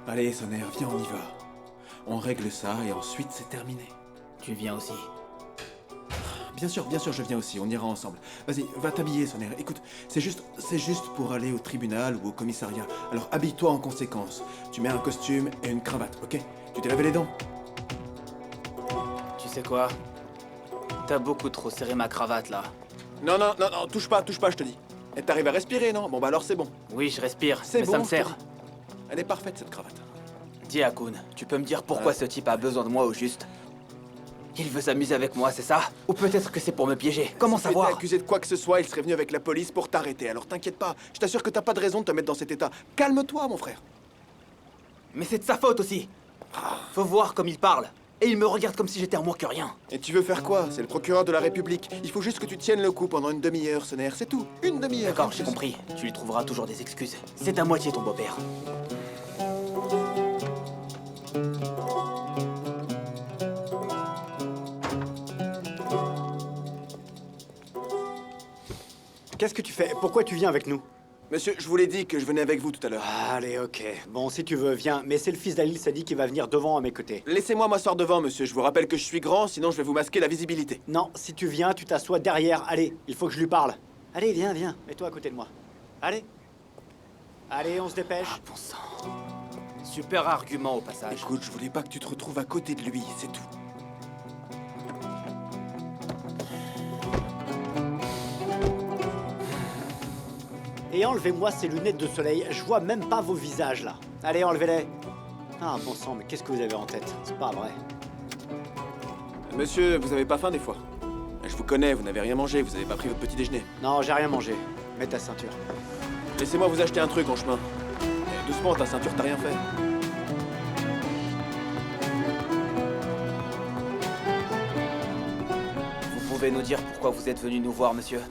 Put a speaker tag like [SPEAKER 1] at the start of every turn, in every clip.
[SPEAKER 1] Allez, Sonner, viens, on y va. On règle ça et ensuite c'est terminé.
[SPEAKER 2] Tu viens aussi.
[SPEAKER 1] Bien sûr, je viens aussi, on ira ensemble. Vas-y, va t'habiller, Sonner. Écoute, c'est juste pour aller au tribunal ou au commissariat. Alors habille-toi en conséquence. Tu mets un costume et une cravate, ok? Tu t'es lavé les dents?
[SPEAKER 2] Tu sais quoi? T'as beaucoup trop serré ma cravate, là.
[SPEAKER 1] Non, touche pas, je te dis. Et t'arrives à respirer, non? Bon bah alors c'est bon.
[SPEAKER 2] Oui, je respire,
[SPEAKER 1] C'est
[SPEAKER 2] mais
[SPEAKER 1] bon,
[SPEAKER 2] ça me
[SPEAKER 1] je te
[SPEAKER 2] sert.
[SPEAKER 1] dis. Elle est parfaite, cette cravate.
[SPEAKER 2] Dis Akun, tu peux me dire pourquoi ce type a besoin de moi au juste? Il veut s'amuser avec moi, c'est ça? Ou peut-être que c'est pour me piéger? Comment
[SPEAKER 1] Si t'étais
[SPEAKER 2] savoir?
[SPEAKER 1] accusé de quoi que ce soit, il serait venu avec la police pour t'arrêter. Alors t'inquiète pas, je t'assure que t'as pas de raison de te mettre dans cet état. Calme-toi, mon frère.
[SPEAKER 2] Mais c'est de sa faute aussi. Faut voir comme il parle. Et il me regarde comme si j'étais en moins que rien.
[SPEAKER 1] Et tu veux faire quoi? C'est le procureur de la République. Il faut juste que tu tiennes le coup pendant une demi-heure, Sonner, c'est tout. Une demi-heure.
[SPEAKER 2] D'accord, j'ai compris. Tu lui trouveras toujours des excuses. C'est à moitié ton beau-père.
[SPEAKER 3] Qu'est-ce que tu fais? Pourquoi tu viens avec nous?
[SPEAKER 1] Monsieur, je vous l'ai dit que je venais avec vous tout à l'heure.
[SPEAKER 3] Allez, ok. Bon, si tu veux, viens. Mais c'est le fils d'Alil Sadi qui va venir devant à mes côtés.
[SPEAKER 1] Laissez-moi m'asseoir devant, monsieur. Je vous rappelle que je suis grand, sinon je vais vous masquer la visibilité.
[SPEAKER 3] Non, si tu viens, tu t'assois derrière. Allez, il faut que je lui parle. Allez, viens. Mets-toi à côté de moi. Allez. Allez, on se dépêche.
[SPEAKER 2] Ah, bon sang. Super argument au passage.
[SPEAKER 1] Écoute, je voulais pas que tu te retrouves à côté de lui, c'est tout.
[SPEAKER 3] Et enlevez-moi ces lunettes de soleil. Je vois même pas vos visages, là. Allez, enlevez-les. Ah, bon sang, mais qu'est-ce que vous avez en tête? C'est pas vrai.
[SPEAKER 1] Monsieur, vous avez pas faim des fois? Je vous connais, vous n'avez rien mangé, vous avez pas pris votre petit déjeuner.
[SPEAKER 3] Non, j'ai rien mangé. Mets ta ceinture.
[SPEAKER 1] Laissez-moi vous acheter un truc en chemin. Doucement, ta ceinture, t'as rien fait.
[SPEAKER 2] Vous pouvez nous dire pourquoi vous êtes venu nous voir, monsieur?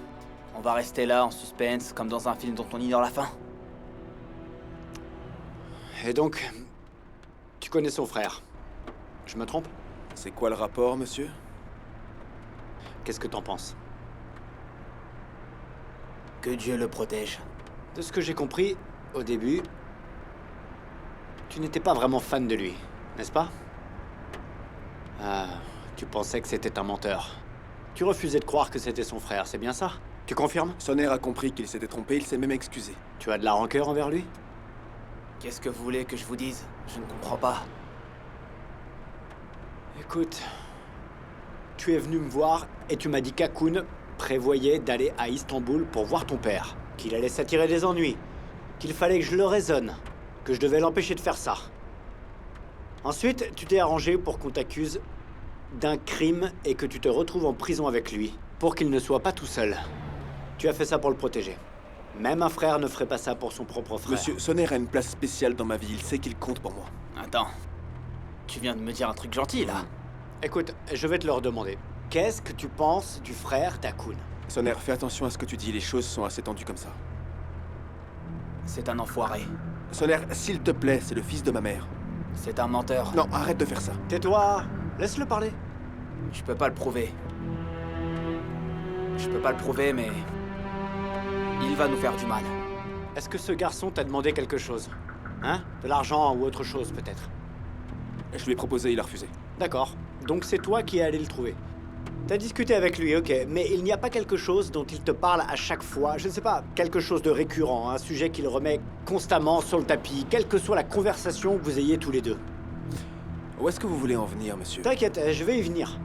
[SPEAKER 2] On va rester là, en suspense, comme dans un film dont on ignore la fin.
[SPEAKER 3] Et donc, tu connais son frère. Je me trompe?
[SPEAKER 1] C'est quoi le rapport, monsieur?
[SPEAKER 3] Qu'est-ce que t'en penses?
[SPEAKER 2] Que Dieu le protège.
[SPEAKER 3] De ce que j'ai compris, au début, tu n'étais pas vraiment fan de lui, n'est-ce pas? Ah, tu pensais que c'était un menteur. Tu refusais de croire que c'était son frère, c'est bien ça? Tu confirmes?
[SPEAKER 1] Sonner a compris qu'il s'était trompé, il s'est même excusé.
[SPEAKER 3] Tu as de la rancœur envers lui?
[SPEAKER 2] Qu'est-ce que vous voulez que je vous dise? Je ne comprends pas.
[SPEAKER 3] Écoute, tu es venu me voir et tu m'as dit qu'Akun prévoyait d'aller à Istanbul pour voir ton père, qu'il allait s'attirer des ennuis, qu'il fallait que je le raisonne, que je devais l'empêcher de faire ça. Ensuite, tu t'es arrangé pour qu'on t'accuse d'un crime et que tu te retrouves en prison avec lui, pour qu'il ne soit pas tout seul. Tu as fait ça pour le protéger. Même un frère ne ferait pas ça pour son propre frère.
[SPEAKER 1] Monsieur, Sonner a une place spéciale dans ma vie, il sait qu'il compte pour moi.
[SPEAKER 2] Attends. Tu viens de me dire un truc gentil, là.
[SPEAKER 3] Écoute, je vais te le redemander. Qu'est-ce que tu penses du frère d'Akun?
[SPEAKER 1] Sonner, fais attention à ce que tu dis, les choses sont assez tendues comme ça.
[SPEAKER 2] C'est un enfoiré.
[SPEAKER 1] Sonner, s'il te plaît, c'est le fils de ma mère.
[SPEAKER 2] C'est un menteur.
[SPEAKER 1] Non, arrête de faire ça.
[SPEAKER 3] Tais-toi. Laisse-le parler.
[SPEAKER 2] Je peux pas le prouver. Je peux pas le prouver, mais... il va nous faire du mal.
[SPEAKER 3] Est-ce que ce garçon t'a demandé quelque chose? Hein? De l'argent ou autre chose, peut-être?
[SPEAKER 1] Je lui ai proposé, il a refusé.
[SPEAKER 3] D'accord. Donc c'est toi qui es allé le trouver. T'as discuté avec lui, ok, mais il n'y a pas quelque chose dont il te parle à chaque fois, je ne sais pas, quelque chose de récurrent, un sujet qu'il remet constamment sur le tapis, quelle que soit la conversation que vous ayez tous les deux.
[SPEAKER 1] Où est-ce que vous voulez en venir, monsieur?
[SPEAKER 3] T'inquiète, je vais y venir.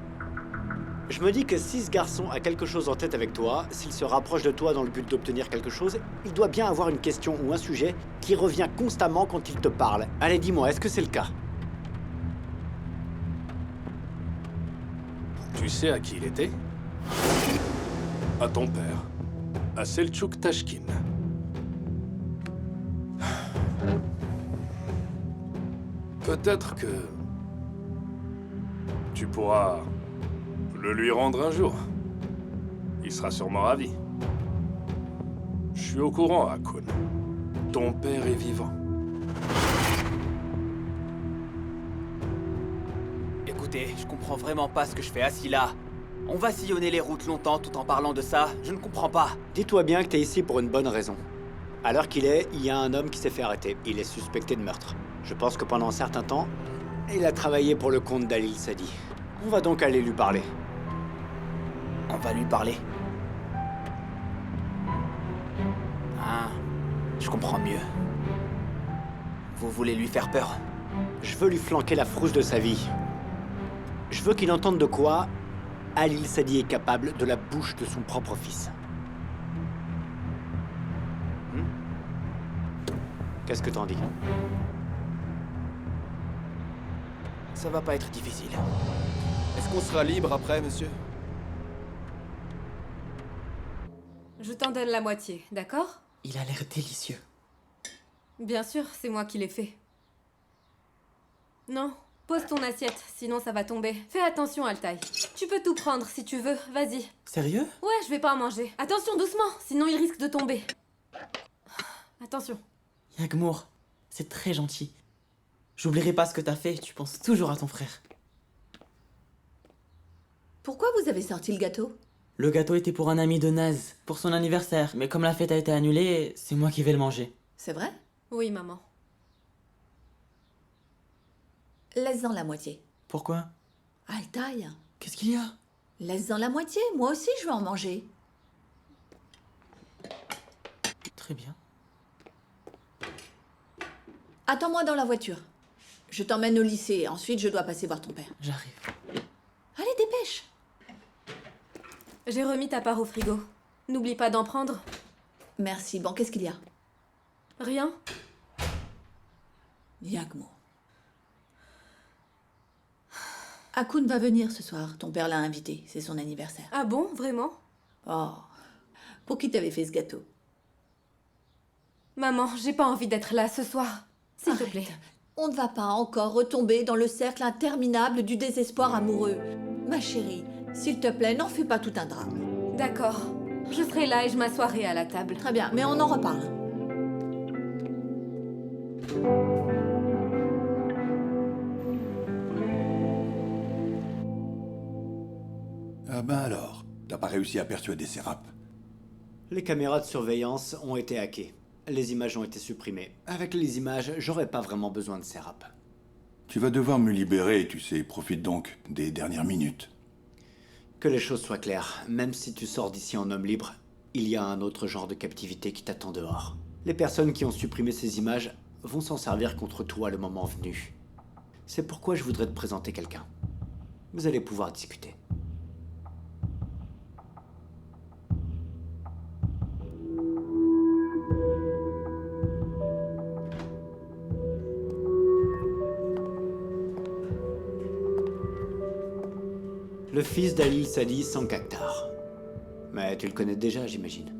[SPEAKER 3] Je me dis que si ce garçon a quelque chose en tête avec toi, s'il se rapproche de toi dans le but d'obtenir quelque chose, il doit bien avoir une question ou un sujet qui revient constamment quand il te parle. Allez, dis-moi, est-ce que c'est le cas?
[SPEAKER 4] Tu sais à qui il était? À ton père. À Selçuk Tashkin. Peut-être que... tu pourras le lui rendre un jour. Il sera sûrement ravi. Je suis au courant, Akun. Ton père est vivant.
[SPEAKER 2] Écoutez, je comprends vraiment pas ce que je fais assis là. On va sillonner les routes longtemps tout en parlant de ça. Je ne comprends pas.
[SPEAKER 3] Dis-toi bien que t'es ici pour une bonne raison. À l'heure qu'il est, il y a un homme qui s'est fait arrêter. Il est suspecté de meurtre. Je pense que pendant un certain temps, il a travaillé pour le compte d'Alil Sadi. On va donc aller lui parler.
[SPEAKER 2] On va lui parler. Ah, je comprends mieux. Vous voulez lui faire peur?
[SPEAKER 3] Je veux lui flanquer la frousse de sa vie. Je veux qu'il entende de quoi Alil Sadi est capable de la bouche de son propre fils. Qu'est-ce que t'en dis?
[SPEAKER 2] Ça va pas être difficile.
[SPEAKER 1] Est-ce qu'on sera libre après, monsieur?
[SPEAKER 5] Je t'en donne la moitié, d'accord?
[SPEAKER 2] Il a l'air délicieux.
[SPEAKER 5] Bien sûr, c'est moi qui l'ai fait. Non, pose ton assiette, sinon ça va tomber. Fais attention, Altaï. Tu peux tout prendre si tu veux, vas-y.
[SPEAKER 2] Sérieux?
[SPEAKER 5] Ouais, je vais pas en manger. Attention, doucement, sinon il risque de tomber. Attention.
[SPEAKER 6] Yagmour, c'est très gentil. J'oublierai pas ce que t'as fait, tu penses toujours à ton frère.
[SPEAKER 7] Pourquoi vous avez sorti le gâteau?
[SPEAKER 6] Le gâteau était pour un ami de Naz, pour son anniversaire, mais comme la fête a été annulée, c'est moi qui vais le manger.
[SPEAKER 7] C'est vrai?
[SPEAKER 5] Oui, maman.
[SPEAKER 7] Laisse-en la moitié.
[SPEAKER 6] Pourquoi?
[SPEAKER 7] Altaï,
[SPEAKER 6] Qu'est-ce qu'il y a?
[SPEAKER 7] laisse-en la moitié, moi aussi je veux en manger.
[SPEAKER 6] Très bien.
[SPEAKER 7] Attends-moi dans la voiture. Je t'emmène au lycée, ensuite je dois passer voir ton père.
[SPEAKER 6] J'arrive.
[SPEAKER 7] Allez, dépêche!
[SPEAKER 5] J'ai remis ta part au frigo. N'oublie pas d'en prendre.
[SPEAKER 7] Merci, bon, qu'est-ce qu'il y a?
[SPEAKER 5] Rien?
[SPEAKER 7] Yagmour. Hakoun va venir ce soir, ton père l'a invité, c'est son anniversaire.
[SPEAKER 5] Ah bon, vraiment?
[SPEAKER 7] Oh, pour qui t'avais fait ce gâteau?
[SPEAKER 5] Maman, j'ai pas envie d'être là ce soir. S'il te
[SPEAKER 7] Arrête.
[SPEAKER 5] plaît.
[SPEAKER 7] On ne va pas encore retomber dans le cercle interminable du désespoir amoureux. Ma chérie, s'il te plaît, n'en fais pas tout un drame.
[SPEAKER 5] D'accord. Je serai là et je m'assoirai à la table.
[SPEAKER 7] Très bien, mais on en reparle.
[SPEAKER 8] Ah ben alors, t'as pas réussi à persuader Serap?
[SPEAKER 3] Les caméras de surveillance ont été hackées. Les images ont été supprimées. Avec les images, j'aurais pas vraiment besoin de Serap.
[SPEAKER 8] Tu vas devoir me libérer, tu sais, profite donc des dernières minutes.
[SPEAKER 3] Que les choses soient claires, même si tu sors d'ici en homme libre, il y a un autre genre de captivité qui t'attend dehors. Les personnes qui ont supprimé ces images vont s'en servir contre toi le moment venu. C'est pourquoi je voudrais te présenter quelqu'un. Vous allez pouvoir discuter. Le fils d'Alil Sadi Sankaktar. Mais tu le connais déjà, j'imagine.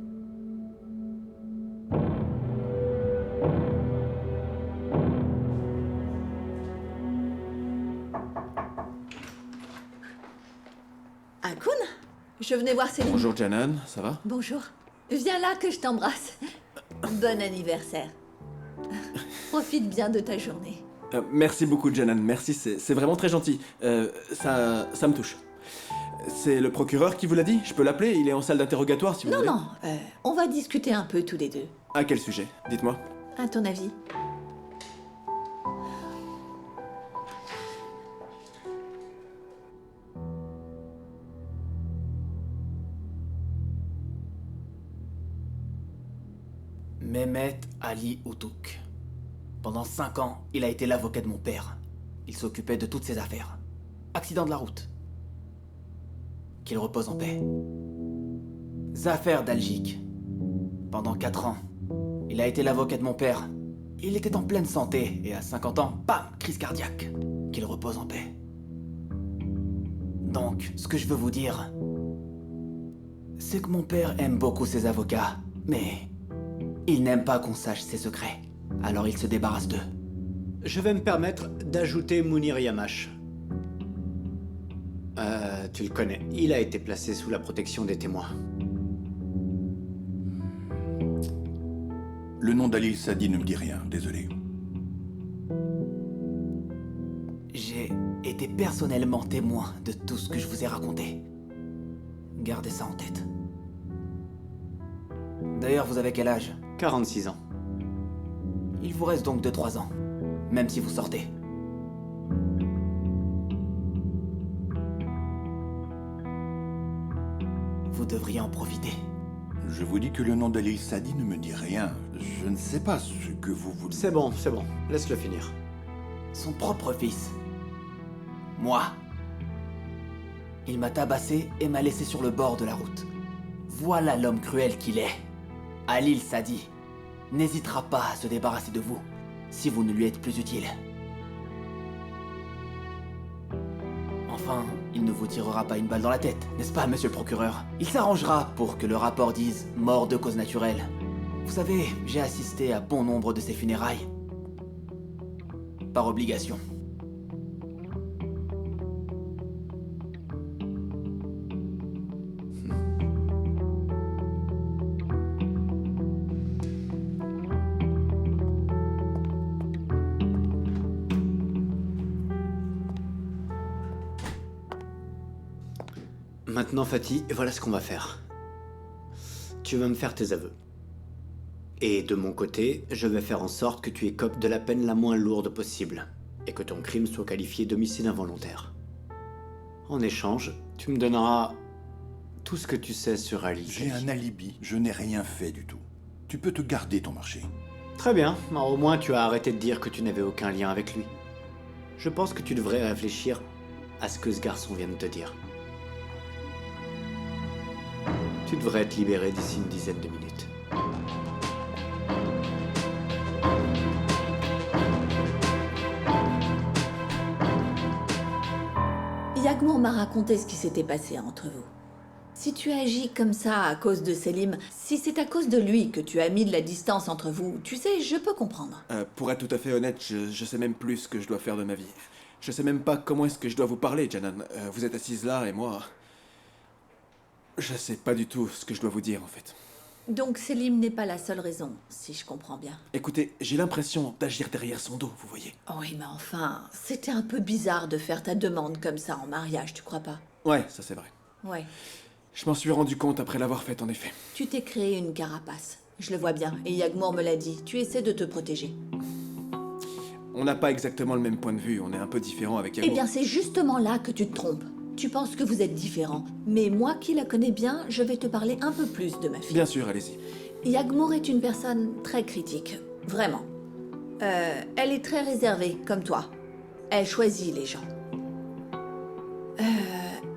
[SPEAKER 7] Hakoun, je venais voir Céline.
[SPEAKER 1] Bonjour Janan, ça va?
[SPEAKER 7] Bonjour. Viens là que je t'embrasse. Bon anniversaire. Profite bien de ta journée.
[SPEAKER 1] Merci beaucoup Janan, merci, c'est vraiment très gentil. Ça me touche. C'est le procureur qui vous l'a dit? Je peux l'appeler? Il est en salle d'interrogatoire si vous
[SPEAKER 7] Non,
[SPEAKER 1] voulez.
[SPEAKER 7] non, on va discuter un peu tous les deux.
[SPEAKER 1] À quel sujet? Dites-moi.
[SPEAKER 7] À ton avis?
[SPEAKER 2] Mehmet Ali Outouk. Pendant 5 ans, il a été l'avocat de mon père. Il s'occupait de toutes ses affaires. Accident de la route. Qu'il repose en paix. Zafer Daljik. Pendant 4 ans, il a été l'avocat de mon père. Il était en pleine santé et à 50 ans, bam, crise cardiaque. Qu'il repose en paix. Donc, ce que je veux vous dire, c'est que mon père aime beaucoup ses avocats, mais il n'aime pas qu'on sache ses secrets. Alors il se débarrasse d'eux.
[SPEAKER 3] Je vais me permettre d'ajouter Mounir Yamash. Tu le connais. Il a été placé sous la protection des témoins.
[SPEAKER 8] Le nom d'Alil Sadi ne me dit rien, désolé.
[SPEAKER 2] J'ai été personnellement témoin de tout ce que je vous ai raconté. Gardez ça en tête. D'ailleurs, vous avez quel âge?
[SPEAKER 3] 46 ans.
[SPEAKER 2] Il vous reste donc 2-3 ans. même si vous sortez. Vous devriez en profiter.
[SPEAKER 8] Je vous dis que le nom d'Alil Sadi ne me dit rien. Je ne sais pas ce que vous voulez.
[SPEAKER 3] C'est bon, laisse-le finir.
[SPEAKER 2] Son propre fils. Moi. Il m'a tabassé et m'a laissé sur le bord de la route. Voilà l'homme cruel qu'il est. Alil Sadi n'hésitera pas à se débarrasser de vous si vous ne lui êtes plus utile. Enfin, il ne vous tirera pas une balle dans la tête, n'est-ce pas, monsieur le procureur? Il s'arrangera pour que le rapport dise « mort de cause naturelle ». Vous savez, j'ai assisté à bon nombre de ses funérailles. Par obligation.
[SPEAKER 3] Maintenant, Fatih, voilà ce qu'on va faire. Tu vas me faire tes aveux. Et de mon côté, je vais faire en sorte que tu écopes de la peine la moins lourde possible, et que ton crime soit qualifié d'homicide involontaire. En échange, tu me donneras tout ce que tu sais sur Ali.
[SPEAKER 8] J'ai un alibi, je n'ai rien fait du tout. Tu peux te garder ton marché.
[SPEAKER 3] Très bien, alors, au moins tu as arrêté de dire que tu n'avais aucun lien avec lui. Je pense que tu devrais réfléchir à ce que ce garçon vient de te dire. Tu devrais être libéré d'ici une dizaine de minutes.
[SPEAKER 7] Yagmour m'a raconté ce qui s'était passé entre vous. Si tu agis comme ça à cause de Selim, si c'est à cause de lui que tu as mis de la distance entre vous, tu sais, je peux comprendre.
[SPEAKER 1] Pour être tout à fait honnête, je sais même plus ce que je dois faire de ma vie. Je sais même pas comment est-ce que je dois vous parler, Janan. Vous êtes assise là et moi... Je sais pas du tout ce que je dois vous dire, en fait.
[SPEAKER 7] Donc Selim n'est pas la seule raison, si je comprends bien.
[SPEAKER 1] Écoutez, j'ai l'impression d'agir derrière son dos, vous voyez.
[SPEAKER 7] Oui, mais enfin, c'était un peu bizarre de faire ta demande comme ça en mariage, tu crois pas?
[SPEAKER 1] Ouais, ça c'est vrai.
[SPEAKER 7] Ouais.
[SPEAKER 1] Je m'en suis rendu compte après l'avoir faite, en effet.
[SPEAKER 7] Tu t'es créé une carapace. Je le vois bien, et Yagmour me l'a dit. Tu essaies de te protéger.
[SPEAKER 1] On n'a pas exactement le même point de vue, on est un peu différents avec Yagmour.
[SPEAKER 7] Eh bien, c'est justement là que tu te trompes. Tu penses que vous êtes différents. Mais moi qui la connais bien, je vais te parler un peu plus de ma fille.
[SPEAKER 1] Bien sûr, allez-y.
[SPEAKER 7] Yagmour est une personne très critique. Vraiment. Elle est très réservée, comme toi. Elle choisit les gens.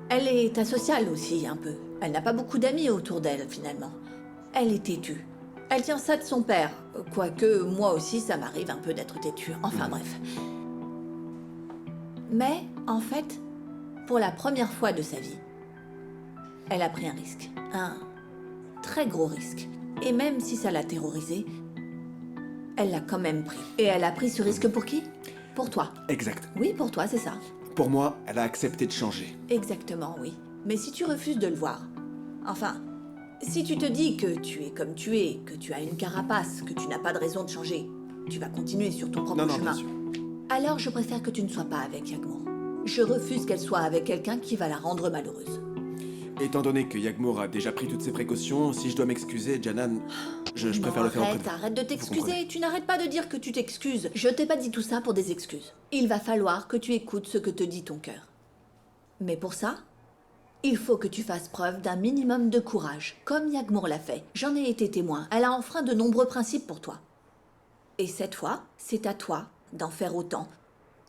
[SPEAKER 7] Elle est asociale aussi, un peu. Elle n'a pas beaucoup d'amis autour d'elle, finalement. Elle est têtue. Elle tient ça de son père. Quoique, moi aussi, ça m'arrive un peu d'être têtue. Enfin, bref. Mais, en fait, pour la première fois de sa vie, elle a pris un risque. Un très gros risque. Et même si ça l'a terrorisée, elle l'a quand même pris. Et elle a pris ce risque pour qui? Pour toi.
[SPEAKER 1] Exact.
[SPEAKER 7] Oui, pour toi, c'est ça.
[SPEAKER 1] Pour moi, elle a accepté de changer.
[SPEAKER 7] Exactement, oui. Mais si tu refuses de le voir, enfin, si tu te dis que tu es comme tu es, que tu as une carapace, que tu n'as pas de raison de changer, tu vas continuer sur ton propre
[SPEAKER 1] Non,
[SPEAKER 7] chemin.
[SPEAKER 1] bien sûr.
[SPEAKER 7] Alors je préfère que tu ne sois pas avec Yagmour. Je refuse qu'elle soit avec quelqu'un qui va la rendre malheureuse.
[SPEAKER 1] Étant donné que Yagmour a déjà pris toutes ses précautions, si je dois m'excuser, Janan, je préfère le faire auprès de vous.
[SPEAKER 7] Arrête de
[SPEAKER 1] Vous
[SPEAKER 7] t'excuser,
[SPEAKER 1] comprenez.
[SPEAKER 7] tu n'arrêtes pas de dire que tu t'excuses. Je t'ai pas dit tout ça pour des excuses. Il va falloir que tu écoutes ce que te dit ton cœur. Mais pour ça, il faut que tu fasses preuve d'un minimum de courage, comme Yagmour l'a fait. J'en ai été témoin, elle a enfreint de nombreux principes pour toi. Et cette fois, c'est à toi d'en faire autant.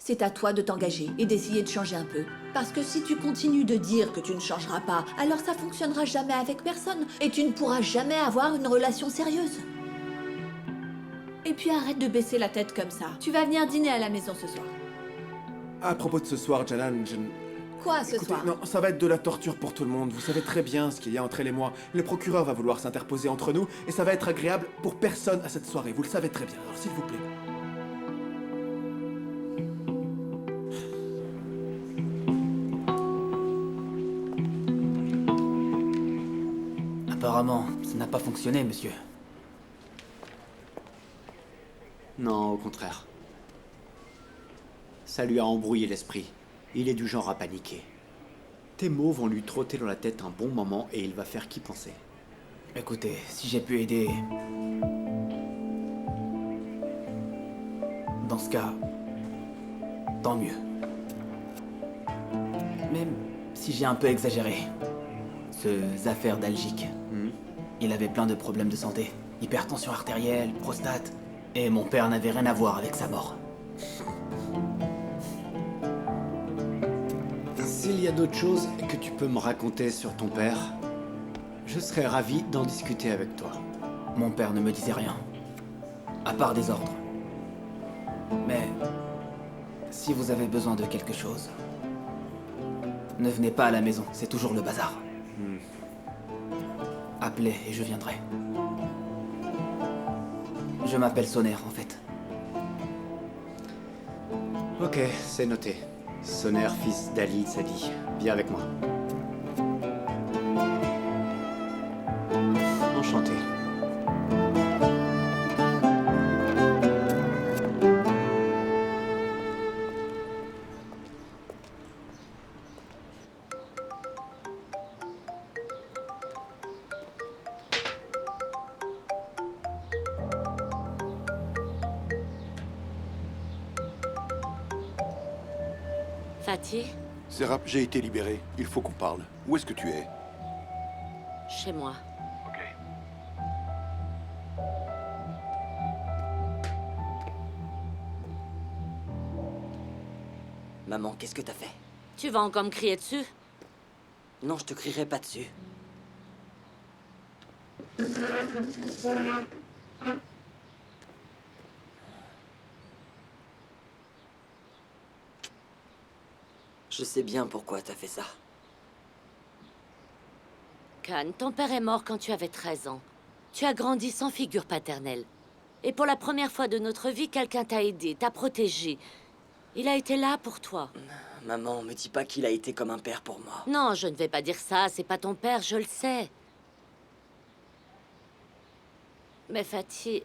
[SPEAKER 7] C'est à toi de t'engager et d'essayer de changer un peu. Parce que si tu continues de dire que tu ne changeras pas, alors ça fonctionnera jamais avec personne et tu ne pourras jamais avoir une relation sérieuse. Et puis arrête de baisser la tête comme ça. Tu vas venir dîner à la maison ce soir.
[SPEAKER 1] À propos de ce soir, Janan,
[SPEAKER 7] Quoi ce
[SPEAKER 1] Écoutez,
[SPEAKER 7] soir?
[SPEAKER 1] non, ça va être de la torture pour tout le monde. Vous savez très bien ce qu'il y a entre elle et moi. Le procureur va vouloir s'interposer entre nous et ça va être agréable pour personne à cette soirée. Vous le savez très bien. Alors s'il vous plaît.
[SPEAKER 2] Apparemment, ça n'a pas fonctionné, monsieur.
[SPEAKER 3] Non, au contraire. Ça lui a embrouillé l'esprit. Il est du genre à paniquer. Tes mots vont lui trotter dans la tête un bon moment et il va faire qu'y penser.
[SPEAKER 2] Écoutez, si j'ai pu aider... Dans ce cas, tant mieux. Même si j'ai un peu exagéré. Ce affaire d'Algique. Il avait plein de problèmes de santé. Hypertension artérielle, prostate. Et mon père n'avait rien à voir avec sa mort.
[SPEAKER 3] S'il y a d'autres choses que tu peux me raconter sur ton père, je serais ravi d'en discuter avec toi.
[SPEAKER 2] Mon père ne me disait rien. À part des ordres. Mais si vous avez besoin de quelque chose, ne venez pas à la maison, c'est toujours le bazar. Appelez et je viendrai. Je m'appelle Sonner en fait.
[SPEAKER 3] Ok, c'est noté. Sonner, fils d'Ali Sadi. Viens avec moi. Enchanté.
[SPEAKER 9] Fatih,
[SPEAKER 8] Serap, j'ai été libéré. Il faut qu'on parle. Où est-ce que tu es?
[SPEAKER 9] chez moi.
[SPEAKER 8] Ok.
[SPEAKER 10] Maman, qu'est-ce que t'as fait?
[SPEAKER 9] Tu vas encore me crier dessus?
[SPEAKER 10] Non, je te crierai pas dessus. Je sais bien pourquoi t'as fait ça.
[SPEAKER 9] Khan, ton père est mort quand tu avais 13 ans. Tu as grandi sans figure paternelle. Et pour la première fois de notre vie, quelqu'un t'a aidé, t'a protégé. Il a été là pour toi.
[SPEAKER 10] Maman, me dis pas qu'il a été comme un père pour moi.
[SPEAKER 9] Non, je ne vais pas dire ça, c'est pas ton père, je le sais. Mais Fatih...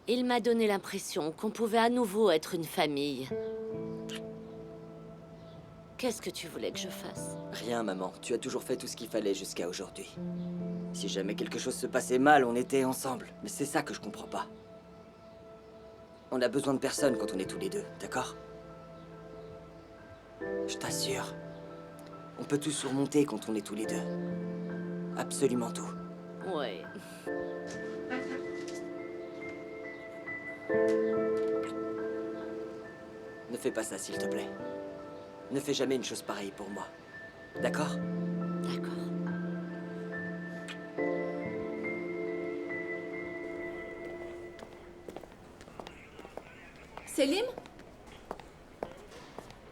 [SPEAKER 9] il m'a donné l'impression qu'on pouvait à nouveau être une famille. Qu'est-ce que tu voulais que je fasse?
[SPEAKER 10] Rien, maman. Tu as toujours fait tout ce qu'il fallait jusqu'à aujourd'hui. Si jamais quelque chose se passait mal, on était ensemble. Mais c'est ça que je comprends pas. On a besoin de personne quand on est tous les deux, d'accord? Je t'assure. On peut tout surmonter quand on est tous les deux. Absolument tout.
[SPEAKER 9] Ouais.
[SPEAKER 10] Ne fais pas ça, s'il te plaît. Ne fais jamais une chose pareille pour moi. D'accord?
[SPEAKER 9] D'accord.
[SPEAKER 7] Selim?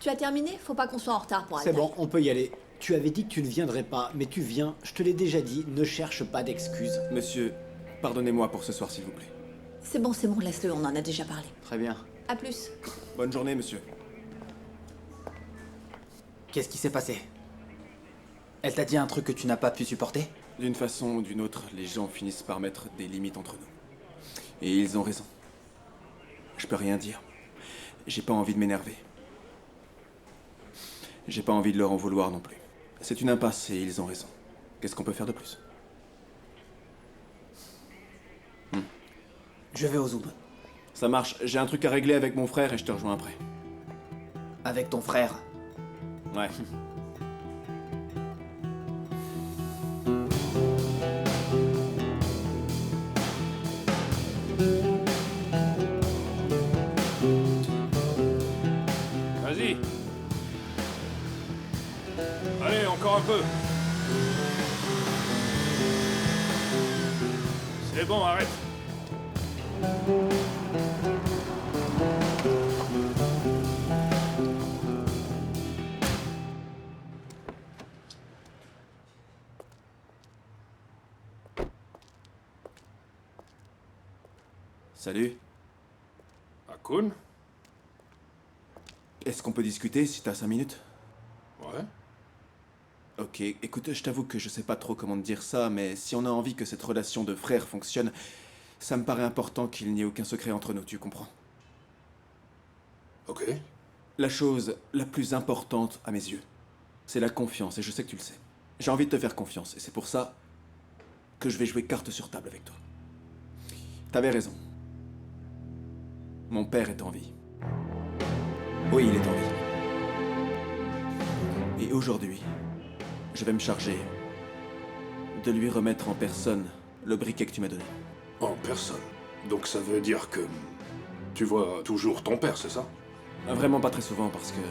[SPEAKER 7] Tu as terminé? Faut pas qu'on soit en retard pour
[SPEAKER 3] C'est
[SPEAKER 7] Altaï.
[SPEAKER 3] bon, on peut y aller. Tu avais dit que tu ne viendrais pas, mais tu viens. Je te l'ai déjà dit, ne cherche pas d'excuses.
[SPEAKER 1] Monsieur, pardonnez-moi pour ce soir, s'il vous plaît.
[SPEAKER 7] C'est bon, laisse-le, on en a déjà parlé.
[SPEAKER 3] Très bien.
[SPEAKER 7] À plus.
[SPEAKER 1] Bonne journée, monsieur.
[SPEAKER 2] Qu'est-ce qui s'est passé? Elle t'a dit un truc que tu n'as pas pu supporter?
[SPEAKER 1] D'une façon ou d'une autre, les gens finissent par mettre des limites entre nous. Et ils ont raison. Je peux rien dire. J'ai pas envie de m'énerver. J'ai pas envie de leur en vouloir non plus. C'est une impasse et ils ont raison. Qu'est-ce qu'on peut faire de plus?
[SPEAKER 2] Je vais au Zoom.
[SPEAKER 1] Ça marche. J'ai un truc à régler avec mon frère et je te rejoins après.
[SPEAKER 2] Avec ton frère.
[SPEAKER 1] Ouais.
[SPEAKER 4] Vas-y. Allez, encore un peu. C'est bon, arrête.
[SPEAKER 1] Salut.
[SPEAKER 4] Akun?
[SPEAKER 1] Est-ce qu'on peut discuter si t'as 5 minutes?
[SPEAKER 4] Ouais.
[SPEAKER 1] Ok, écoute, je t'avoue que je sais pas trop comment te dire ça, mais si on a envie que cette relation de frère fonctionne, ça me paraît important qu'il n'y ait aucun secret entre nous, tu comprends?
[SPEAKER 4] Ok.
[SPEAKER 1] La chose la plus importante à mes yeux, c'est la confiance, et je sais que tu le sais. J'ai envie de te faire confiance, et c'est pour ça que je vais jouer carte sur table avec toi. T'avais raison. Mon père est en vie. Oui, il est en vie. Et aujourd'hui, je vais me charger de lui remettre en personne le briquet que tu m'as donné.
[SPEAKER 4] En personne. Donc ça veut dire que... Tu vois toujours ton père, c'est ça?
[SPEAKER 1] Vraiment pas très souvent parce que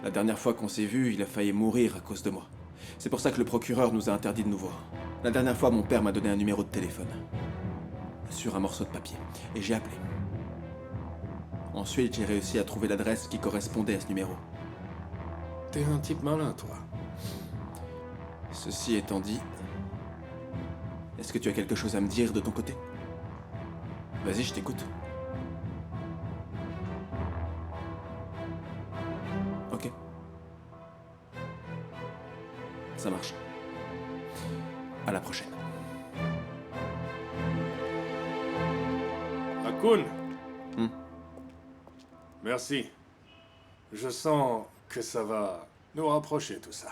[SPEAKER 1] la dernière fois qu'on s'est vu, il a failli mourir à cause de moi. C'est pour ça que le procureur nous a interdit de nous voir. La dernière fois, mon père m'a donné un numéro de téléphone sur un morceau de papier et j'ai appelé. Ensuite, j'ai réussi à trouver l'adresse qui correspondait à ce numéro.
[SPEAKER 4] T'es un type malin, toi.
[SPEAKER 1] Ceci étant dit, est-ce que tu as quelque chose à me dire de ton côté? Vas-y, je t'écoute. Ok. Ça marche. À la prochaine.
[SPEAKER 4] Hakun.
[SPEAKER 1] Hmm.
[SPEAKER 4] Merci. Je sens que ça va nous rapprocher, tout ça.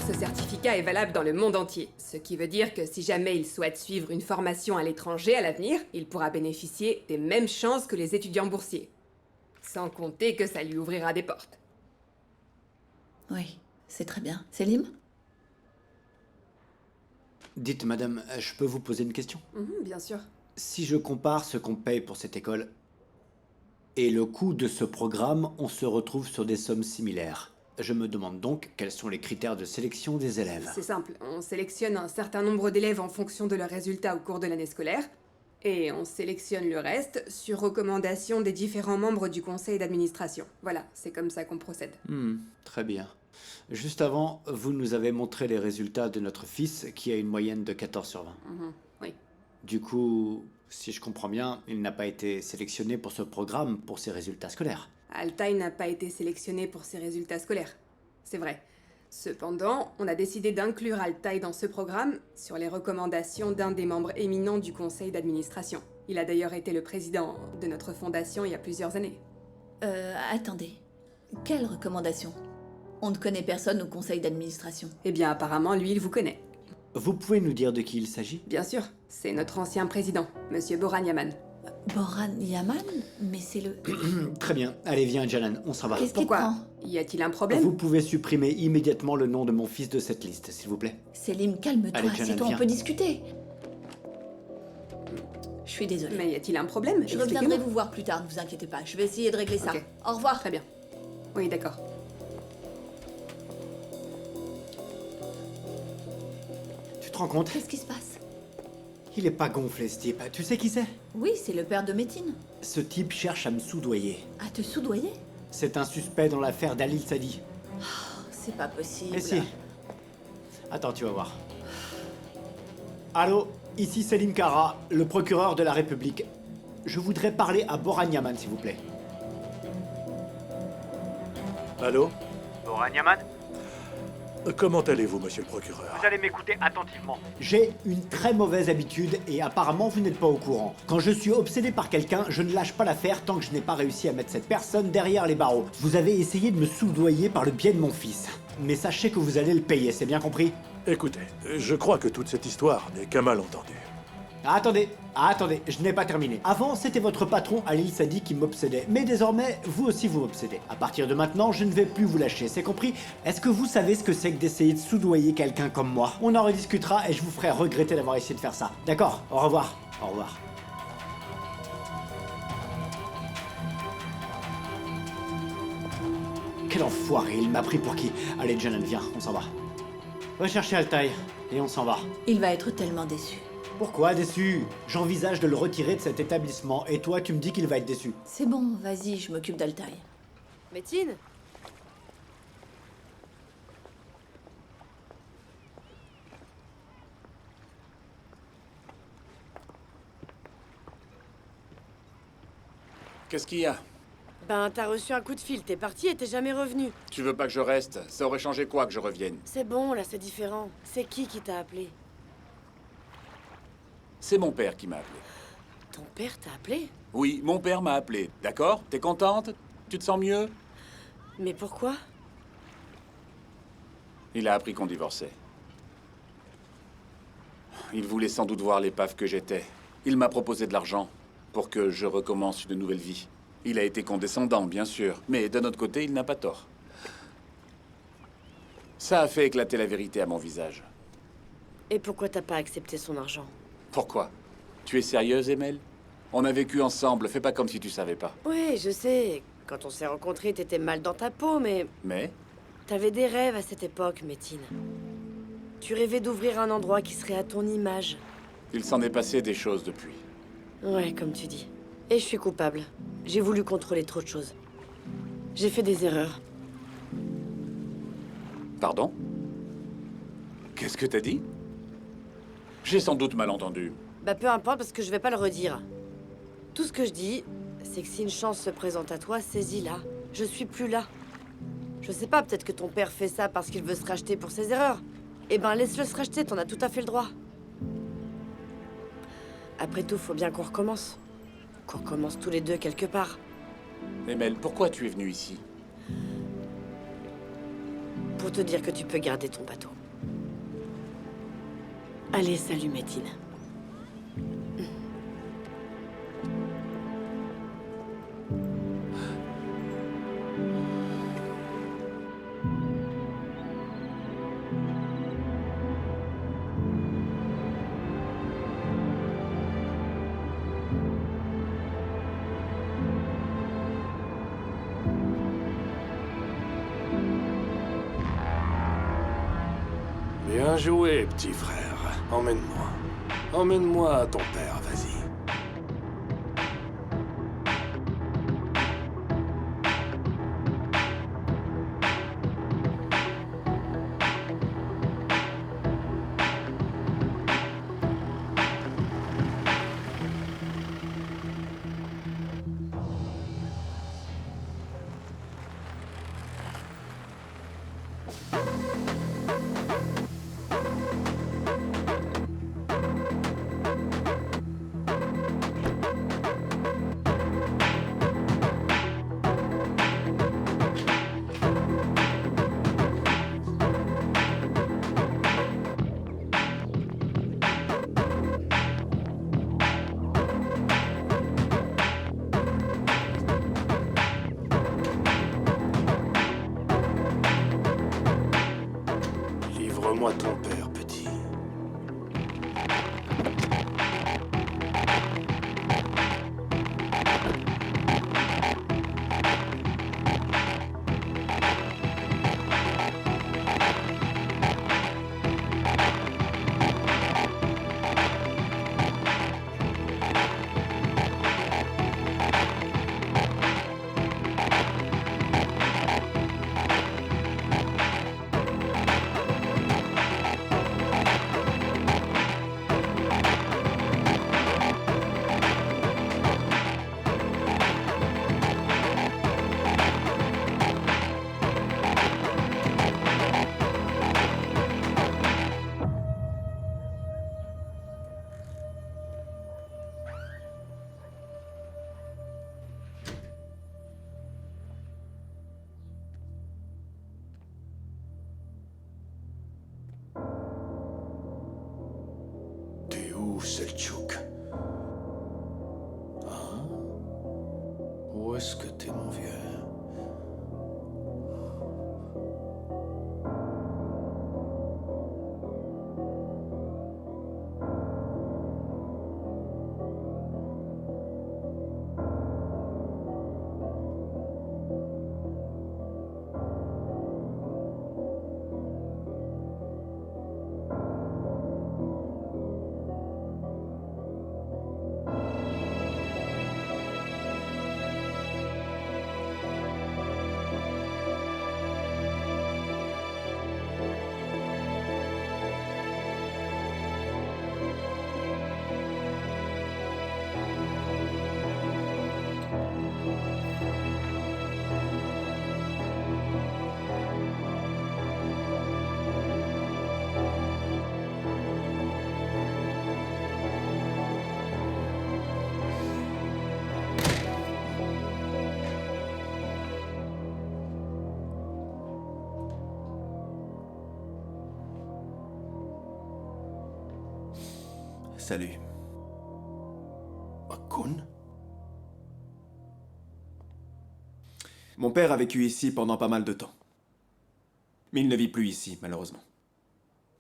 [SPEAKER 11] Ce certificat est valable dans le monde entier, ce qui veut dire que si jamais il souhaite suivre une formation à l'étranger à l'avenir, il pourra bénéficier des mêmes chances que les étudiants boursiers. Sans compter que ça lui ouvrira des portes.
[SPEAKER 7] Oui, c'est très bien. Selim?
[SPEAKER 3] Dites, madame, je peux vous poser une question?
[SPEAKER 11] Bien sûr.
[SPEAKER 3] Si je compare ce qu'on paye pour cette école et le coût de ce programme, on se retrouve sur des sommes similaires. Je me demande donc quels sont les critères de sélection des élèves.
[SPEAKER 11] C'est simple, on sélectionne un certain nombre d'élèves en fonction de leurs résultats au cours de l'année scolaire, et on sélectionne le reste sur recommandation des différents membres du conseil d'administration. Voilà, c'est comme ça qu'on procède.
[SPEAKER 3] Très bien. Juste avant, vous nous avez montré les résultats de notre fils qui a une moyenne de 14 sur 20.
[SPEAKER 11] Oui.
[SPEAKER 3] Du coup, si je comprends bien, il n'a pas été sélectionné pour ce programme pour ses résultats scolaires.
[SPEAKER 11] Altaï n'a pas été sélectionné pour ses résultats scolaires. C'est vrai. Cependant, on a décidé d'inclure Altaï dans ce programme sur les recommandations d'un des membres éminents du conseil d'administration. Il a d'ailleurs été le président de notre fondation il y a plusieurs années.
[SPEAKER 7] Attendez. Quelle recommandation? On ne connaît personne au conseil d'administration.
[SPEAKER 11] Eh bien, apparemment, lui, il vous connaît.
[SPEAKER 3] Vous pouvez nous dire de qui il s'agit?
[SPEAKER 11] Bien sûr, c'est notre ancien président, Monsieur Boran Yaman.
[SPEAKER 7] Boran Yaman? Mais c'est le...
[SPEAKER 3] Très bien. Allez, viens, Janan, on s'en va.
[SPEAKER 7] Qu'est-ce qu'il
[SPEAKER 11] Pourquoi?
[SPEAKER 7] prend?
[SPEAKER 11] Y a-t-il un problème?
[SPEAKER 3] Vous pouvez supprimer immédiatement le nom de mon fils de cette liste, s'il vous plaît.
[SPEAKER 7] Selim, calme-toi,
[SPEAKER 3] Allez,
[SPEAKER 7] c'est
[SPEAKER 3] Janan,
[SPEAKER 7] toi, on
[SPEAKER 3] viens.
[SPEAKER 7] peut discuter. Je suis désolée.
[SPEAKER 11] Mais y a-t-il un problème?
[SPEAKER 7] Je reviendrai vous voir plus tard, ne vous inquiétez pas. Je vais essayer de régler ça.
[SPEAKER 11] Ok.
[SPEAKER 7] Au revoir.
[SPEAKER 11] Très bien. Oui, d'accord.
[SPEAKER 3] Tu te rends compte?
[SPEAKER 7] Qu'est-ce qui se passe?
[SPEAKER 3] Il est pas gonflé, ce type. Tu sais qui c'est?
[SPEAKER 7] Oui, c'est le père de Métine.
[SPEAKER 3] Ce type cherche à me soudoyer.
[SPEAKER 7] À te soudoyer?
[SPEAKER 3] C'est un suspect dans l'affaire d'Alil Sadi.
[SPEAKER 7] C'est pas possible.
[SPEAKER 3] Mais si. Attends, tu vas voir. Allô, ici Selim Kara, le procureur de la République. Je voudrais parler à Boran Yaman, s'il vous plaît.
[SPEAKER 12] Allô?
[SPEAKER 3] Boran Yaman?
[SPEAKER 12] Comment allez-vous, monsieur le procureur?
[SPEAKER 3] Vous allez m'écouter attentivement. J'ai une très mauvaise habitude et apparemment vous n'êtes pas au courant. Quand je suis obsédé par quelqu'un, je ne lâche pas l'affaire tant que je n'ai pas réussi à mettre cette personne derrière les barreaux. Vous avez essayé de me soudoyer par le biais de mon fils. Mais sachez que vous allez le payer, c'est bien compris?
[SPEAKER 12] Écoutez, je crois que toute cette histoire n'est qu'un malentendu.
[SPEAKER 3] Attendez, je n'ai pas terminé. Avant, c'était votre patron Alil Sadi qui m'obsédait, mais désormais, vous aussi vous m'obsédez. À partir de maintenant, je ne vais plus vous lâcher, c'est compris? Est-ce que vous savez ce que c'est que d'essayer de soudoyer quelqu'un comme moi? On en rediscutera et je vous ferai regretter d'avoir essayé de faire ça. D'accord? Au revoir. Au revoir. Quel enfoiré, il m'a pris pour qui? Allez, Janan, viens, on s'en va. Va chercher Altaï, et on s'en va.
[SPEAKER 7] Il va être tellement déçu.
[SPEAKER 3] Pourquoi déçu? J'envisage de le retirer de cet établissement, et toi, tu me dis qu'il va être déçu.
[SPEAKER 7] C'est bon, vas-y, je m'occupe d'Altaï.
[SPEAKER 5] Métine?
[SPEAKER 1] Qu'est-ce qu'il y a?
[SPEAKER 13] Ben, t'as reçu un coup de fil, t'es parti et t'es jamais revenu.
[SPEAKER 14] Tu veux pas que je reste? Ça aurait changé quoi que je revienne?
[SPEAKER 13] C'est bon, là, c'est différent. C'est qui t'a appelé?
[SPEAKER 14] C'est mon père qui m'a appelé.
[SPEAKER 13] Ton père t'a appelé?
[SPEAKER 14] Oui, mon père m'a appelé. D'accord? T'es contente? Tu te sens mieux?
[SPEAKER 13] Mais pourquoi?
[SPEAKER 14] Il a appris qu'on divorçait. Il voulait sans doute voir l'épave que j'étais. Il m'a proposé de l'argent pour que je recommence une nouvelle vie. Il a été condescendant, bien sûr, mais d'un autre côté, il n'a pas tort. Ça a fait éclater la vérité à mon visage.
[SPEAKER 13] Et pourquoi t'as pas accepté son argent?
[SPEAKER 14] Pourquoi? Tu es sérieuse, Emel? On a vécu ensemble, fais pas comme si tu savais pas.
[SPEAKER 13] Ouais, je sais. Quand on s'est rencontrés, t'étais mal dans ta peau, mais...
[SPEAKER 14] Mais?
[SPEAKER 13] T'avais des rêves à cette époque, Métine. Tu rêvais d'ouvrir un endroit qui serait à ton image.
[SPEAKER 14] Il s'en est passé des choses depuis.
[SPEAKER 13] Ouais, comme tu dis. Et je suis coupable. J'ai voulu contrôler trop de choses. J'ai fait des erreurs.
[SPEAKER 14] Pardon? Qu'est-ce que t'as dit? J'ai sans doute mal entendu.
[SPEAKER 13] Bah peu importe, parce que je vais pas le redire. Tout ce que je dis, c'est que si une chance se présente à toi, saisis-la. Je suis plus là. Je sais pas, peut-être que ton père fait ça parce qu'il veut se racheter pour ses erreurs. Eh ben, laisse-le se racheter, t'en as tout à fait le droit. Après tout, faut bien qu'on recommence. Qu'on recommence tous les deux quelque part.
[SPEAKER 14] Emel, pourquoi tu es venue ici?
[SPEAKER 13] Pour te dire que tu peux garder ton bateau. Allez, salut, Métine.
[SPEAKER 4] Bien joué, petit frère. Emmène-moi. Emmène-moi à ton père, vas-y. Livre-moi ton père, petit.
[SPEAKER 8] T'es où, Selçuk? Hein? Où est-ce que t'es, mon vieux?
[SPEAKER 1] Salut.
[SPEAKER 12] Akun?
[SPEAKER 1] Mon père a vécu ici pendant pas mal de temps. Mais il ne vit plus ici, malheureusement.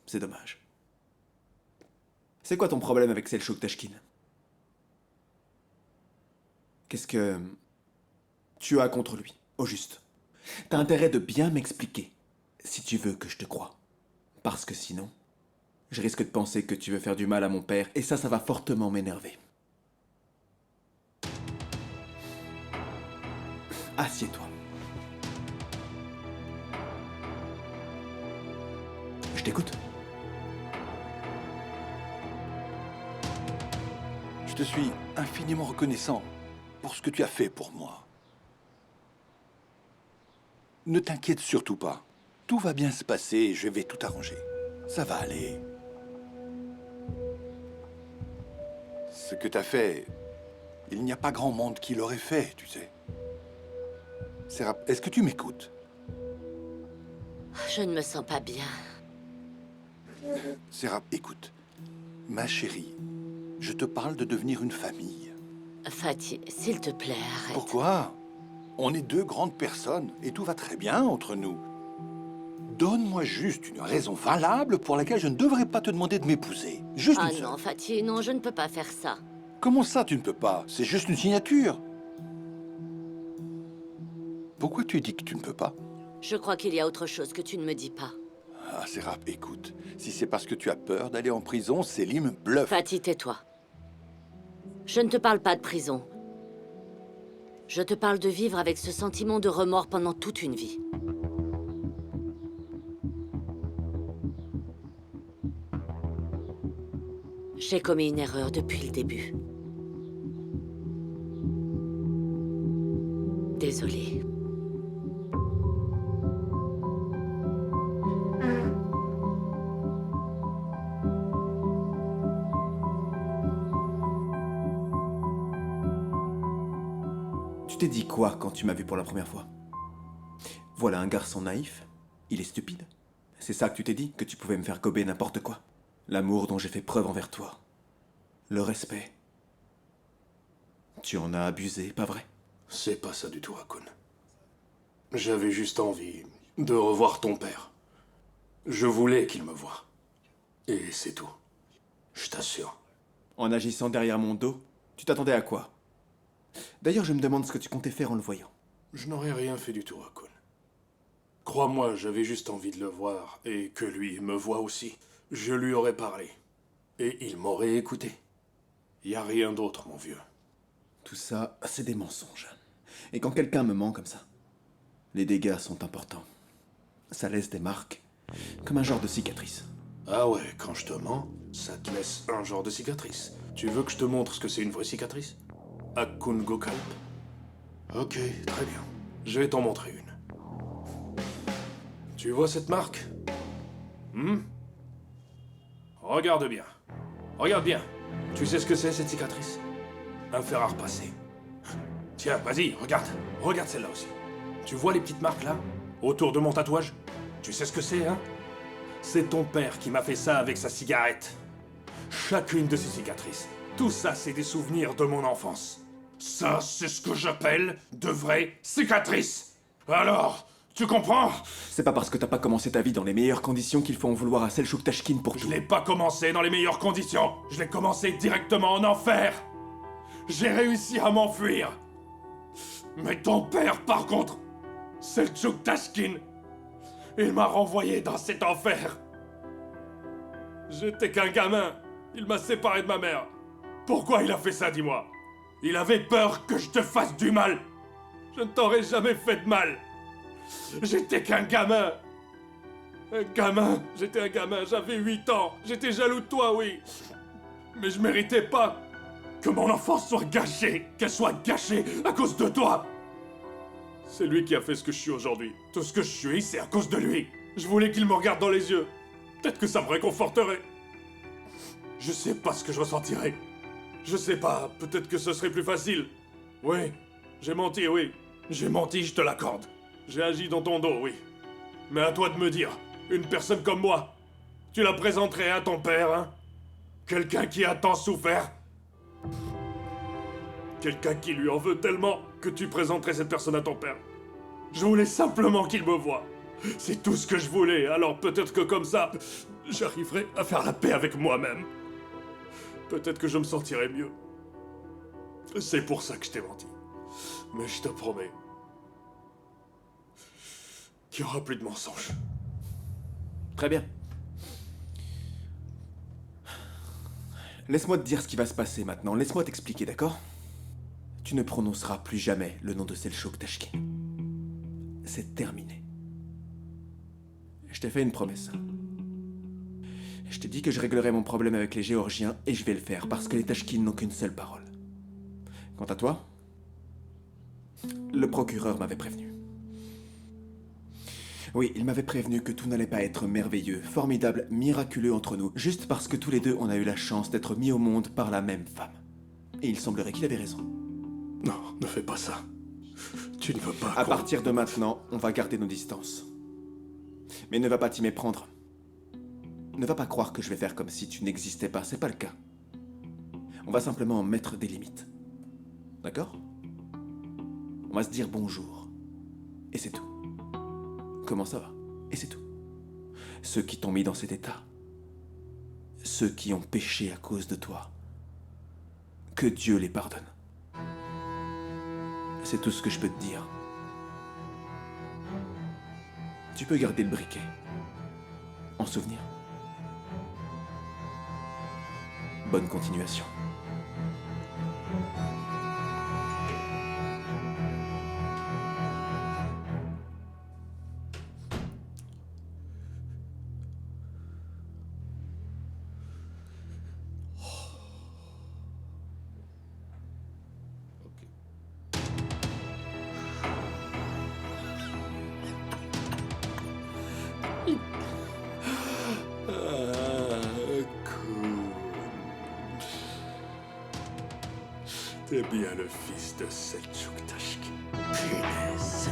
[SPEAKER 1] C'est dommage. C'est quoi ton problème avec Selçuk Tashkin? Qu'est-ce que tu as contre lui, au juste? T'as intérêt de bien m'expliquer, si tu veux que je te croie. Parce que sinon, je risque de penser que tu veux faire du mal à mon père, et ça va fortement m'énerver. Assieds-toi. Je t'écoute.
[SPEAKER 8] Je te suis infiniment reconnaissant pour ce que tu as fait pour moi. Ne t'inquiète surtout pas. Tout va bien se passer et je vais tout arranger. Ça va aller. Ce que t'as fait, il n'y a pas grand monde qui l'aurait fait, tu sais. Serap, est-ce que tu m'écoutes?
[SPEAKER 9] Je ne me sens pas bien.
[SPEAKER 8] Serap, écoute. Ma chérie, je te parle de devenir une famille.
[SPEAKER 9] Fatih, s'il te plaît, arrête.
[SPEAKER 8] Pourquoi? On est deux grandes personnes et tout va très bien entre nous. Donne-moi juste une raison valable pour laquelle je ne devrais pas te demander de m'épouser. Juste une seule.
[SPEAKER 9] Non, Fatih, non, je ne peux pas faire ça.
[SPEAKER 8] Comment ça, tu ne peux pas? C'est juste une signature. Pourquoi tu dis que tu ne peux pas?
[SPEAKER 9] Je crois qu'il y a autre chose que tu ne me dis pas.
[SPEAKER 8] Ah, Serap, écoute. Si c'est parce que tu as peur d'aller en prison, Selim bluffe.
[SPEAKER 9] Fatih, tais-toi. Je ne te parle pas de prison. Je te parle de vivre avec ce sentiment de remords pendant toute une vie. J'ai commis une erreur depuis le début. Désolée.
[SPEAKER 1] Tu t'es dit quoi quand tu m'as vu pour la première fois? Voilà un garçon naïf. Il est stupide. C'est ça que tu t'es dit? Que tu pouvais me faire gober n'importe quoi? L'amour dont j'ai fait preuve envers toi. Le respect. Tu en as abusé, pas vrai?
[SPEAKER 12] C'est pas ça du tout, Akun. J'avais juste envie de revoir ton père. Je voulais qu'il me voie. Et c'est tout. Je t'assure.
[SPEAKER 1] En agissant derrière mon dos, tu t'attendais à quoi? D'ailleurs, je me demande ce que tu comptais faire en le voyant.
[SPEAKER 12] Je n'aurais rien fait du tout, Akun. Crois-moi, j'avais juste envie de le voir, et que lui me voie aussi. Je lui aurais parlé. Et il m'aurait écouté. Y a rien d'autre, mon vieux.
[SPEAKER 1] Tout ça, c'est des mensonges. Et quand quelqu'un me ment comme ça, les dégâts sont importants. Ça laisse des marques, comme un genre de cicatrice.
[SPEAKER 12] Ah ouais, quand je te mens, ça te laisse un genre de cicatrice. Tu veux que je te montre ce que c'est une vraie cicatrice? Akun Gokalp. Ok, très bien. Je vais t'en montrer une. Tu vois cette marque? Regarde bien. Regarde bien. Tu sais ce que c'est, cette cicatrice? Un fer à repasser. Tiens, vas-y, regarde. Regarde celle-là aussi. Tu vois les petites marques là? Autour de mon tatouage? Tu sais ce que c'est, hein? C'est ton père qui m'a fait ça avec sa cigarette. Chacune de ces cicatrices. Tout ça, c'est des souvenirs de mon enfance. Ça, c'est ce que j'appelle de vraies cicatrices. Alors, tu comprends?
[SPEAKER 1] C'est pas parce que t'as pas commencé ta vie dans les meilleures conditions qu'il faut en vouloir à Selçuk Tashkin pour tout.
[SPEAKER 12] Je l'ai pas commencé dans les meilleures conditions. Je l'ai commencé directement en enfer. J'ai réussi à m'enfuir. Mais ton père, par contre, Selçuk Tashkin, il m'a renvoyé dans cet enfer. J'étais qu'un gamin. Il m'a séparé de ma mère. Pourquoi il a fait ça, dis-moi? Il avait peur que je te fasse du mal. Je ne t'aurais jamais fait de mal. J'étais qu'un gamin. Un gamin. J'étais un gamin. J'avais 8 ans. J'étais jaloux de toi, oui. Mais je méritais pas que mon enfance soit gâchée. Qu'elle soit gâchée à cause de toi. C'est lui qui a fait ce que je suis aujourd'hui. Tout ce que je suis, c'est à cause de lui. Je voulais qu'il me regarde dans les yeux. Peut-être que ça me réconforterait. Je sais pas ce que je ressentirais. Je sais pas, peut-être que ce serait plus facile. Oui, j'ai menti, oui. J'ai menti, je te l'accorde. J'ai agi dans ton dos, oui. Mais à toi de me dire, une personne comme moi, tu la présenterais à ton père, hein? Quelqu'un qui a tant souffert. Quelqu'un qui lui en veut tellement que tu présenterais cette personne à ton père. Je voulais simplement qu'il me voie. C'est tout ce que je voulais, alors peut-être que comme ça, j'arriverai à faire la paix avec moi-même. Peut-être que je me sentirai mieux. C'est pour ça que je t'ai menti. Mais je te promets qu'il n'y aura plus de mensonges.
[SPEAKER 1] Très bien. Laisse-moi te dire ce qui va se passer maintenant. Laisse-moi t'expliquer, d'accord? Tu ne prononceras plus jamais le nom de Selchuk Tashkin. C'est terminé. Je t'ai fait une promesse. Je t'ai dit que je réglerais mon problème avec les Géorgiens et je vais le faire parce que les Tashkins n'ont qu'une seule parole. Quant à toi, le procureur m'avait prévenu. Oui, il m'avait prévenu que tout n'allait pas être merveilleux, formidable, miraculeux entre nous, juste parce que tous les deux on a eu la chance d'être mis au monde par la même femme. Et il semblerait qu'il avait raison.
[SPEAKER 12] Non, ne fais pas ça. Tu ne veux pas...
[SPEAKER 1] À partir de maintenant, on va garder nos distances. Mais ne va pas t'y méprendre. Ne va pas croire que je vais faire comme si tu n'existais pas, c'est pas le cas. On va simplement mettre des limites. D'accord? On va se dire bonjour. Et c'est tout. Comment ça va? Et c'est tout. Ceux qui t'ont mis dans cet état, ceux qui ont péché à cause de toi, que Dieu les pardonne. C'est tout ce que je peux te dire. Tu peux garder le briquet. En souvenir. Bonne continuation.
[SPEAKER 12] T'es bien le fils de Selchuk Tashkin.
[SPEAKER 3] Punaise.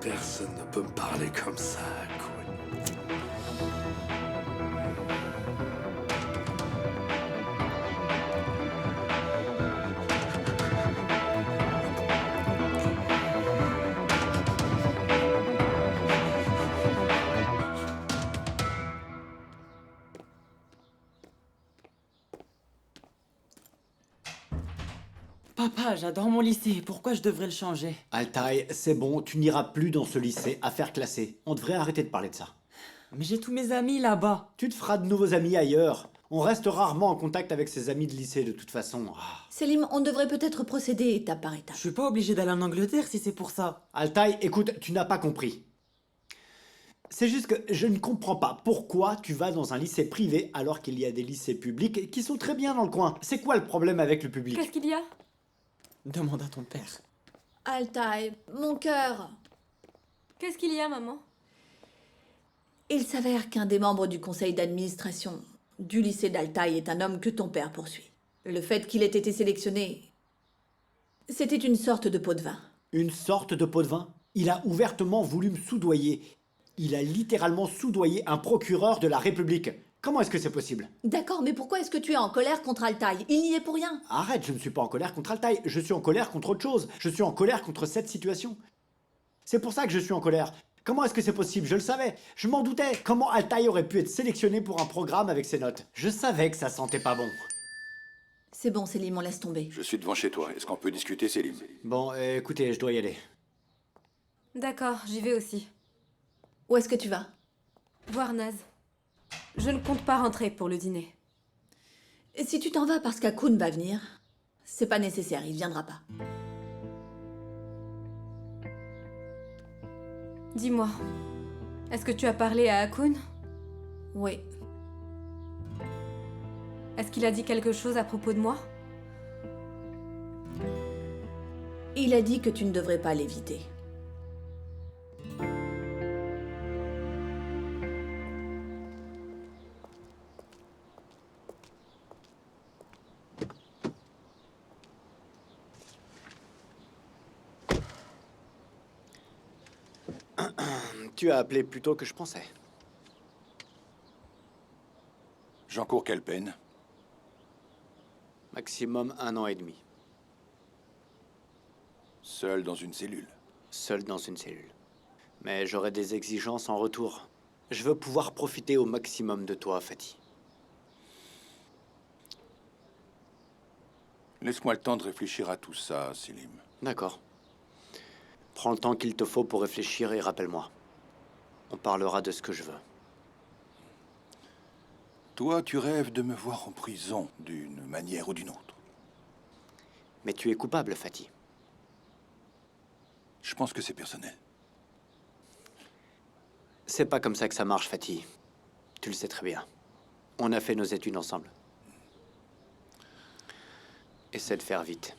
[SPEAKER 12] Personne ne peut me parler comme ça, Akun.
[SPEAKER 6] Papa, j'adore mon lycée. Pourquoi je devrais le changer?
[SPEAKER 3] Altaï, c'est bon, tu n'iras plus dans ce lycée, affaire classée. On devrait arrêter de parler de ça.
[SPEAKER 6] Mais j'ai tous mes amis là-bas.
[SPEAKER 3] Tu te feras de nouveaux amis ailleurs. On reste rarement en contact avec ses amis de lycée de toute façon. Ah.
[SPEAKER 7] Selim, on devrait peut-être procéder étape par étape.
[SPEAKER 6] Je suis pas obligé d'aller en Angleterre si c'est pour ça.
[SPEAKER 3] Altaï, écoute, tu n'as pas compris. C'est juste que je ne comprends pas pourquoi tu vas dans un lycée privé alors qu'il y a des lycées publics qui sont très bien dans le coin. C'est quoi le problème avec le public?
[SPEAKER 5] Qu'est-ce qu'il y a?
[SPEAKER 6] Demande à ton père.
[SPEAKER 7] Altaï, mon cœur.
[SPEAKER 5] Qu'est-ce qu'il y a, maman?
[SPEAKER 7] Il s'avère qu'un des membres du conseil d'administration du lycée d'Altaï est un homme que ton père poursuit. Le fait qu'il ait été sélectionné, c'était une sorte de pot de vin.
[SPEAKER 3] Une sorte de pot de vin? Il a ouvertement voulu me soudoyer. Il a littéralement soudoyé un procureur de la République. Comment est-ce que c'est possible?
[SPEAKER 7] D'accord, mais pourquoi est-ce que tu es en colère contre Altaï? Il n'y est pour rien.
[SPEAKER 3] Arrête, je ne suis pas en colère contre Altaï. Je suis en colère contre autre chose. Je suis en colère contre cette situation. C'est pour ça que je suis en colère. Comment est-ce que c'est possible? Je le savais. Je m'en doutais. Comment Altaï aurait pu être sélectionné pour un programme avec ses notes? Je savais que ça sentait pas bon.
[SPEAKER 7] C'est bon, Selim, on laisse tomber.
[SPEAKER 8] Je suis devant chez toi. Est-ce qu'on peut discuter, Selim?
[SPEAKER 3] Bon, écoutez, je dois y aller.
[SPEAKER 5] D'accord, j'y vais aussi.
[SPEAKER 7] Où est-ce que tu vas?
[SPEAKER 5] Voir Naz. Je ne compte pas rentrer pour le dîner.
[SPEAKER 7] Et si tu t'en vas parce qu'Akun va venir, c'est pas nécessaire, il viendra pas.
[SPEAKER 5] Dis-moi, est-ce que tu as parlé à Akun?
[SPEAKER 7] Oui.
[SPEAKER 5] Est-ce qu'il a dit quelque chose à propos de moi?
[SPEAKER 7] Il a dit que tu ne devrais pas l'éviter.
[SPEAKER 3] Tu as appelé plus tôt que je pensais.
[SPEAKER 8] J'encours quelle peine?
[SPEAKER 3] Maximum 1 an et demi.
[SPEAKER 8] Seul dans une cellule.
[SPEAKER 3] Seul dans une cellule. Mais j'aurai des exigences en retour. Je veux pouvoir profiter au maximum de toi, Fatih.
[SPEAKER 8] Laisse-moi le temps de réfléchir à tout ça, Selim.
[SPEAKER 3] D'accord. Prends le temps qu'il te faut pour réfléchir et rappelle-moi. On parlera de ce que je veux.
[SPEAKER 8] Toi, tu rêves de me voir en prison, d'une manière ou d'une autre.
[SPEAKER 3] Mais tu es coupable, Fatih.
[SPEAKER 8] Je pense que c'est personnel.
[SPEAKER 3] C'est pas comme ça que ça marche, Fatih. Tu le sais très bien. On a fait nos études ensemble. Essaie de faire vite.